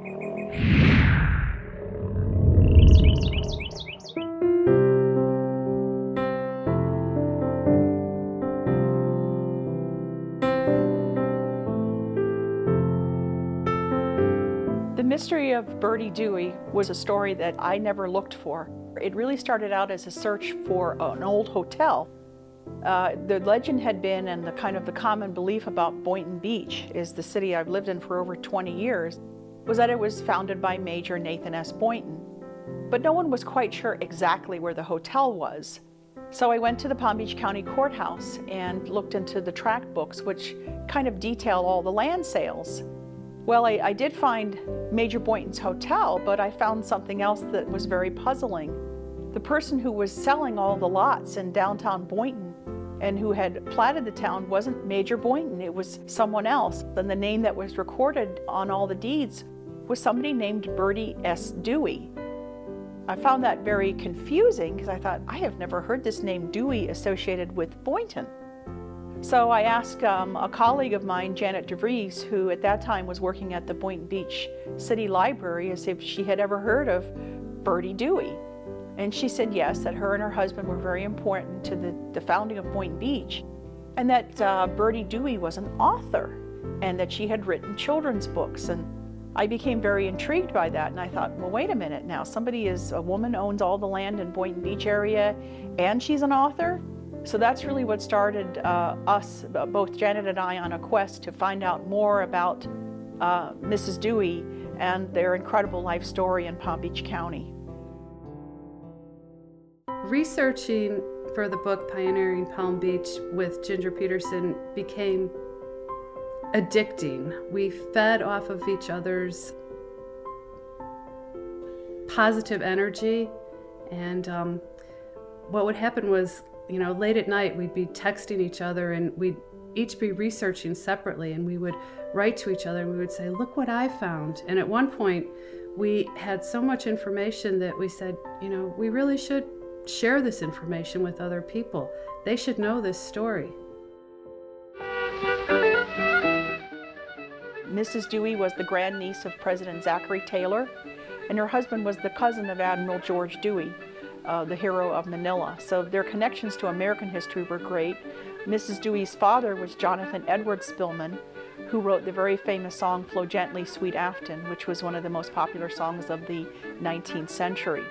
The mystery of Byrd Dewey was a story that I never looked for. It really started out as a search for an old hotel. The legend had been, and the common belief about Boynton Beach, is the city I've lived in for over 20 years, was that it was founded by Major Nathan S. Boynton. But no one was quite sure exactly where the hotel was. So I went to the Palm Beach County Courthouse and looked into the tract books, which kind of detail all the land sales. Well, I did find Major Boynton's hotel, but I found something else that was very puzzling. The person who was selling all the lots in downtown Boynton and who had platted the town wasn't Major Boynton, it was someone else. And the name that was recorded on all the deeds was somebody named Byrd S. Dewey. I found that very confusing because I thought, I have never heard this name Dewey associated with Boynton. So I asked a colleague of mine, Janet DeVries, who at that time was working at the Boynton Beach City Library, as if she had ever heard of Byrd Dewey. And she said yes, that her and her husband were very important to the founding of Boynton Beach, and that Byrd Dewey was an author, and that she had written children's books. And I became very intrigued by that, and I thought, well, wait a minute now, a woman owns all the land in Boynton Beach area, and she's an author? So that's really what started us, both Janet and I, on a quest to find out more about Mrs. Dewey and their incredible life story in Palm Beach County. Researching for the book Pioneering Palm Beach with Ginger Peterson became addicting. We fed off of each other's positive energy, and what would happen was, late at night we'd be texting each other, and we'd each be researching separately, and we would write to each other and we would say, look what I found. And at one point we had so much information that we said, we really should share this information with other people. They should know this story. Mrs. Dewey was the grandniece of President Zachary Taylor, and her husband was the cousin of Admiral George Dewey, the hero of Manila. So their connections to American history were great. Mrs. Dewey's father was Jonathan Edward Spilman, who wrote the very famous song, Flow Gently, Sweet Afton, which was one of the most popular songs of the 19th century.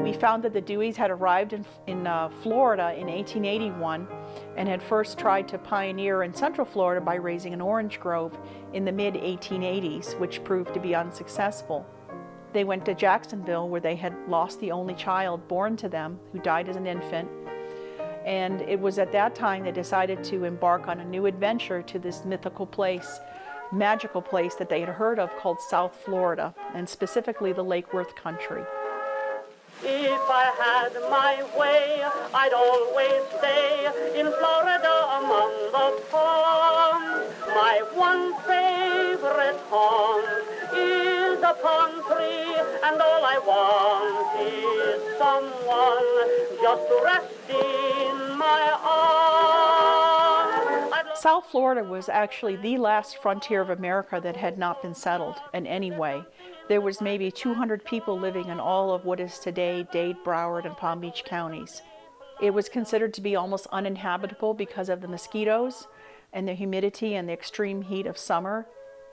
We found that the Deweys had arrived in Florida in 1881 and had first tried to pioneer in Central Florida by raising an orange grove in the mid-1880s, which proved to be unsuccessful. They went to Jacksonville, where they had lost the only child born to them, who died as an infant. And it was at that time they decided to embark on a new adventure to this mythical place, magical place that they had heard of called South Florida, and specifically the Lake Worth country. If I had my way, I'd always stay in Florida among the palms. My one favorite haunt is a palm tree, and all I want is someone just to rest in my arms. South Florida was actually the last frontier of America that had not been settled in any way. There was maybe 200 people living in all of what is today Dade, Broward, and Palm Beach counties. It was considered to be almost uninhabitable because of the mosquitoes and the humidity and the extreme heat of summer.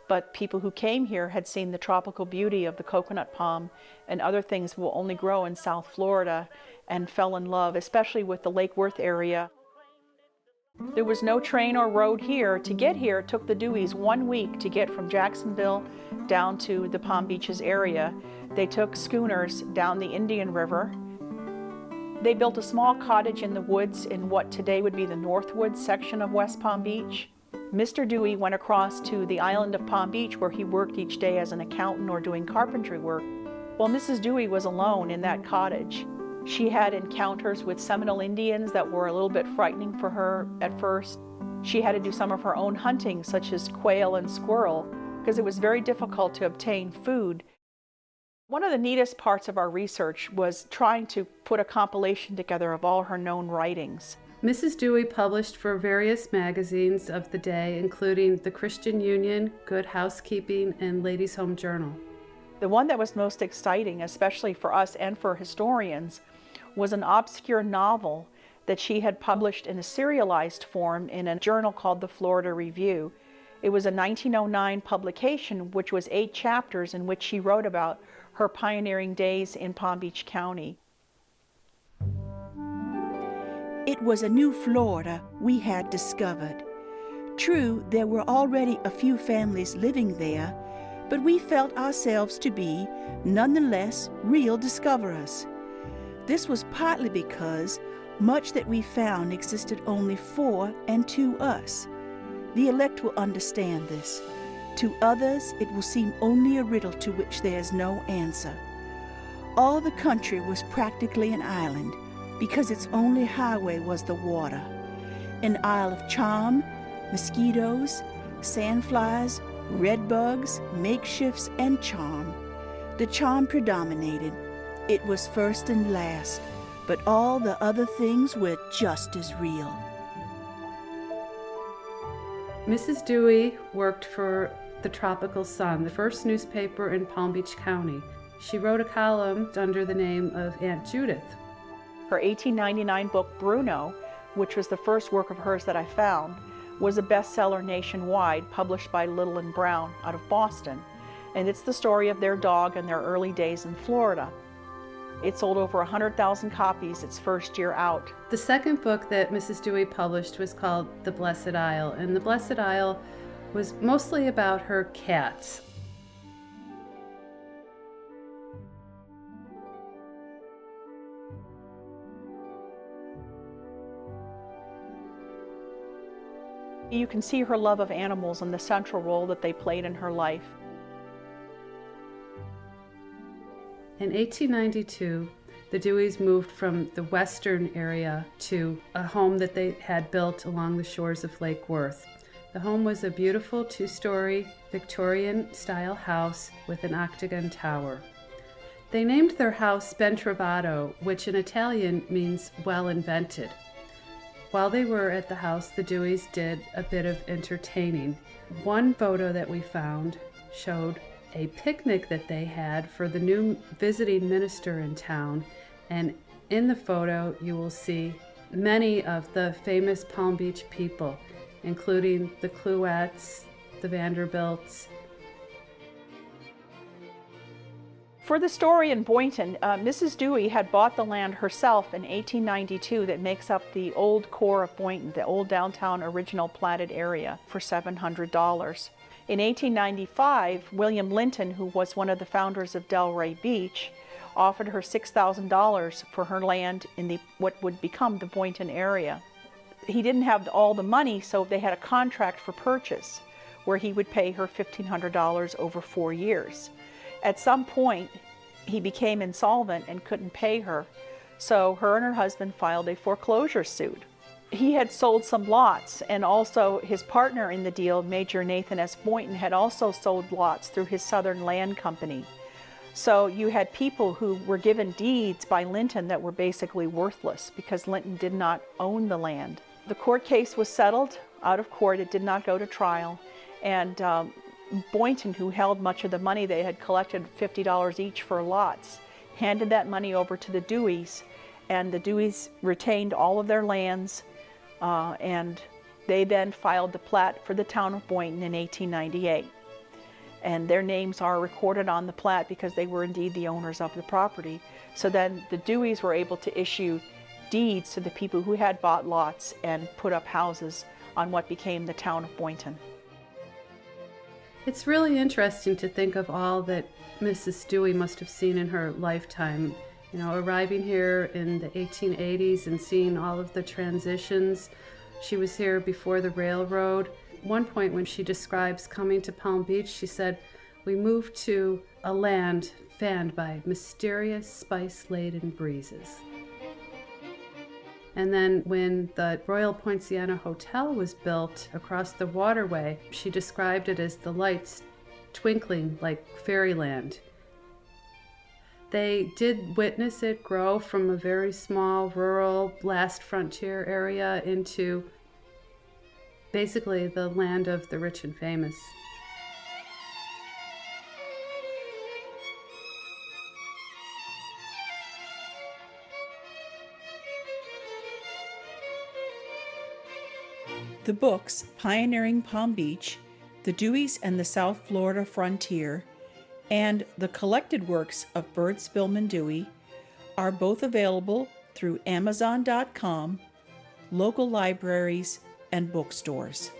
But people who came here had seen the tropical beauty of the coconut palm and other things will only grow in South Florida, and fell in love, especially with the Lake Worth area. There was no train or road here. To get here, it took the Deweys 1 week to get from Jacksonville down to the Palm Beaches area. They took schooners down the Indian River. They built a small cottage in the woods in what today would be the Northwoods section of West Palm Beach. Mr. Dewey went across to the island of Palm Beach, where he worked each day as an accountant or doing carpentry work. Well, Mrs. Dewey was alone in that cottage. She had encounters with Seminole Indians that were a little bit frightening for her at first. She had to do some of her own hunting, such as quail and squirrel, because it was very difficult to obtain food. One of the neatest parts of our research was trying to put a compilation together of all her known writings. Mrs. Dewey published for various magazines of the day, including the Christian Union, Good Housekeeping, and Ladies' Home Journal. The one that was most exciting, especially for us and for historians, was an obscure novel that she had published in a serialized form in a journal called the Florida Review. It was a 1909 publication, which was 8 chapters in which she wrote about her pioneering days in Palm Beach County. It was a new Florida we had discovered. True, there were already a few families living there, but we felt ourselves to be, nonetheless, real discoverers. This was partly because much that we found existed only for and to us. The elect will understand this. To others, it will seem only a riddle to which there is no answer. All the country was practically an island, because its only highway was the water. An isle of charm, mosquitoes, sandflies, redbugs, makeshifts, and charm. The charm predominated. It was first and last, but all the other things were just as real. Mrs. Dewey worked for the Tropical Sun, the first newspaper in Palm Beach County. She wrote a column under the name of Aunt Judith. Her 1899 book, Bruno, which was the first work of hers that I found, was a bestseller nationwide, published by Little and Brown out of Boston. And it's the story of their dog and their early days in Florida. It sold over 100,000 copies its first year out. The second book that Mrs. Dewey published was called The Blessed Isle, and The Blessed Isle was mostly about her cats. You can see her love of animals and the central role that they played in her life. In 1892, the Deweys moved from the western area to a home that they had built along the shores of Lake Worth. The home was a beautiful 2-story Victorian-style house with an octagon tower. They named their house Ben Trovato, which in Italian means well invented. While they were at the house, the Deweys did a bit of entertaining. One photo that we found showed a picnic that they had for the new visiting minister in town, and in the photo you will see many of the famous Palm Beach people, including the Cluettes, the Vanderbilts. For the story in Boynton, Mrs. Dewey had bought the land herself in 1892 that makes up the old core of Boynton, the old downtown original platted area, for $700. In 1895, William Linton, who was one of the founders of Delray Beach, offered her $6,000 for her land in what would become the Boynton area. He didn't have all the money, so they had a contract for purchase where he would pay her $1,500 over 4 years. At some point, he became insolvent and couldn't pay her, so her and her husband filed a foreclosure suit. He had sold some lots, and also his partner in the deal, Major Nathan S. Boynton, had also sold lots through his Southern Land Company. So you had people who were given deeds by Linton that were basically worthless because Linton did not own the land. The court case was settled out of court. It did not go to trial, and Boynton, who held much of the money, they had collected $50 each for lots, handed that money over to the Deweys, and the Deweys retained all of their lands, and they then filed the plat for the town of Boynton in 1898. And their names are recorded on the plat because they were indeed the owners of the property. So then the Deweys were able to issue deeds to the people who had bought lots and put up houses on what became the town of Boynton. It's really interesting to think of all that Mrs. Dewey must have seen in her lifetime. You know, arriving here in the 1880s and seeing all of the transitions. She was here before the railroad. One point when she describes coming to Palm Beach, she said, "We moved to a land fanned by mysterious spice-laden breezes." And then when the Royal Poinciana Hotel was built across the waterway, she described it as the lights twinkling like fairyland. They did witness it grow from a very small, rural, last frontier area into basically the land of the rich and famous. The books Pioneering Palm Beach, The Deweys and the South Florida Frontier, and the collected works of Byrd Spilman Dewey are both available through Amazon.com, local libraries, and bookstores.